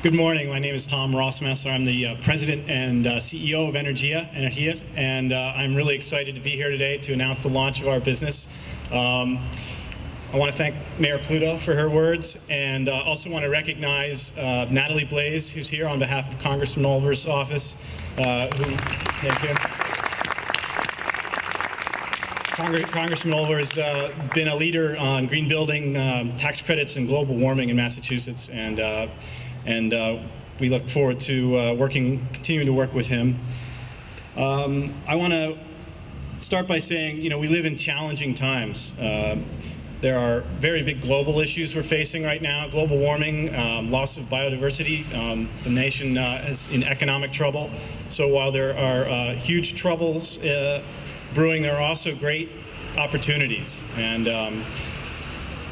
Good morning. My name is Tom Rossmesser. I'm the President and CEO of Energia, and I'm really excited to be here today to announce the launch of our business. I want to thank Mayor Pluto for her words, and also want to recognize Natalie Blaze, who's here on behalf of Congressman Olver's office. Thank you. Congressman Olver has been a leader on green building, tax credits, and global warming in Massachusetts, and we look forward to continuing to work with him. I want to start by saying, we live in challenging times. There are very big global issues we're facing right now: global warming, loss of biodiversity. The nation is in economic trouble. So while there are huge troubles brewing, there are also great opportunities. And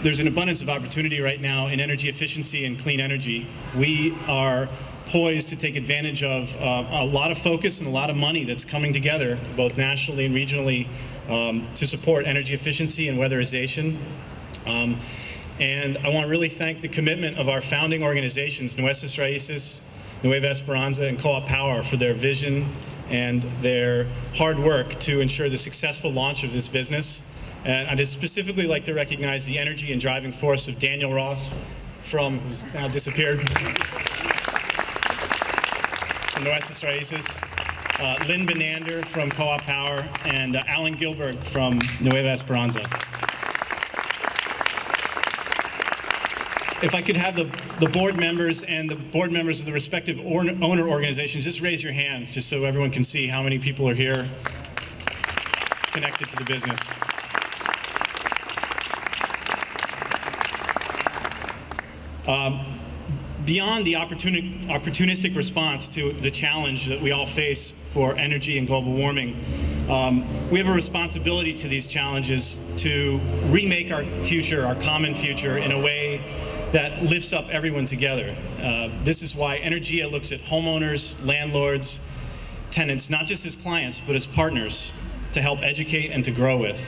there's an abundance of opportunity right now in energy efficiency and clean energy. We are poised to take advantage of a lot of focus and a lot of money that's coming together, both nationally and regionally, to support energy efficiency and weatherization. And I want to really thank the commitment of our founding organizations, Nuestras Raices, Nueva Esperanza, and Co-op Power, for their vision and their hard work to ensure the successful launch of this business. And I'd specifically like to recognize the energy and driving force of Daniel Ross, who's now disappeared, from Nuestras Raices, Lynn Benander from Co-op Power, and Alan Gilbert from Nueva Esperanza. If I could have the board members and the board members of the respective owner organizations just raise your hands, just so everyone can see how many people are here connected to the business. Beyond the opportunistic response to the challenge that we all face for energy and global warming, we have a responsibility to these challenges to remake our future, our common future, in a way that lifts up everyone together. This is why Energia looks at homeowners, landlords, tenants, not just as clients, but as partners to help educate and to grow with.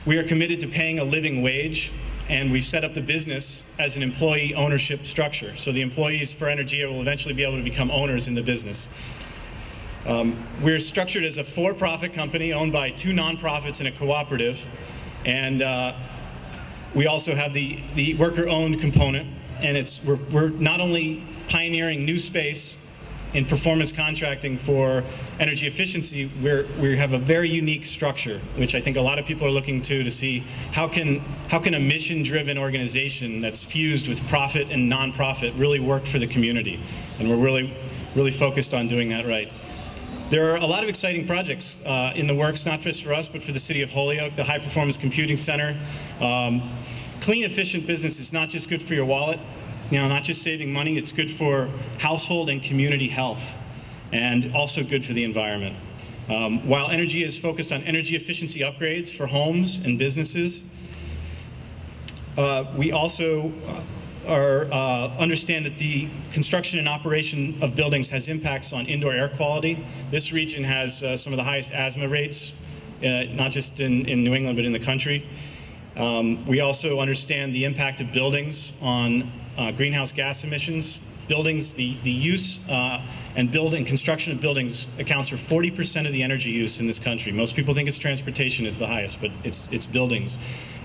We are committed to paying a living wage, and we've set up the business as an employee ownership structure. So the employees for Energia will eventually be able to become owners in the business. We're structured as a for-profit company owned by 2 nonprofits and a cooperative. And we also have the worker-owned component. And we're not only pioneering new space in performance contracting for energy efficiency, we have a very unique structure, which I think a lot of people are looking to see how can a mission-driven organization that's fused with profit and nonprofit really work for the community. And we're really focused on doing that right. There are a lot of exciting projects in the works, not just for us, but for the city of Holyoke, the High Performance Computing Center. Clean, efficient business is not just good for your wallet, not just saving money, it's good for household and community health, and also good for the environment. While Energia is focused on energy efficiency upgrades for homes and businesses, we also understand that the construction and operation of buildings has impacts on indoor air quality. This region has some of the highest asthma rates, not just in New England, but in the country. We also understand the impact of buildings on greenhouse gas emissions. Buildings, the use and construction of buildings accounts for 40% of the energy use in this country. Most people think it's transportation is the highest, but it's buildings.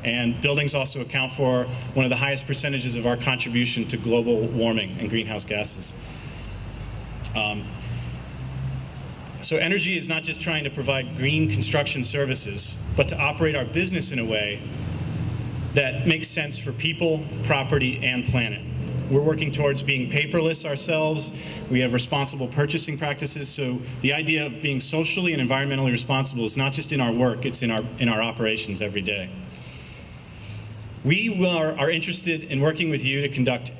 And buildings also account for one of the highest percentages of our contribution to global warming and greenhouse gases. So Energy is not just trying to provide green construction services, but to operate our business in a way that makes sense for people, property, and planet. We're working towards being paperless ourselves. We have responsible purchasing practices. So the idea of being socially and environmentally responsible is not just in our work, it's in our operations every day. We are interested in working with you to conduct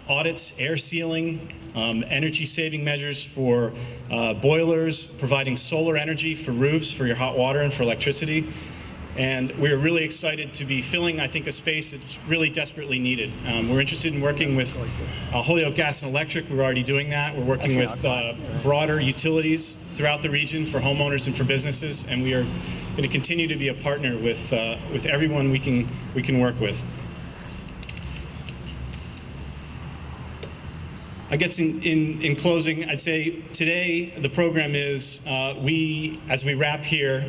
audits, air sealing, energy saving measures for boilers, providing solar energy for roofs, for your hot water and for electricity. And we're really excited to be filling, I think, a space that's really desperately needed. We're interested in working with Holyoke Gas and Electric. We're already doing that. We're working with broader utilities throughout the region for homeowners and for businesses. And we are going to continue to be a partner with everyone we can work with. I guess in closing, I'd say today the program is, as we wrap here,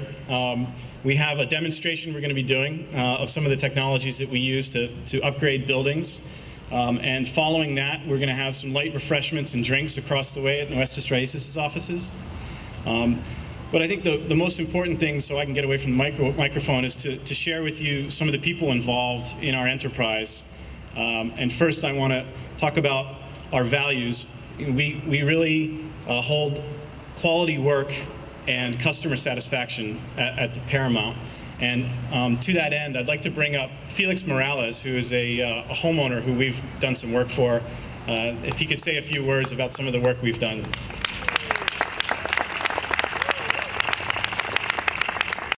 we have a demonstration we're going to be doing of some of the technologies that we use to upgrade buildings. And following that, we're going to have some light refreshments and drinks across the way at Nuestras Raices offices. But I think the most important thing, so I can get away from the microphone, is to share with you some of the people involved in our enterprise. And first, I want to talk about our values. We really hold quality work and customer satisfaction at the paramount. And to that end, I'd like to bring up Felix Morales, who is a homeowner who we've done some work for. If he could say a few words about some of the work we've done.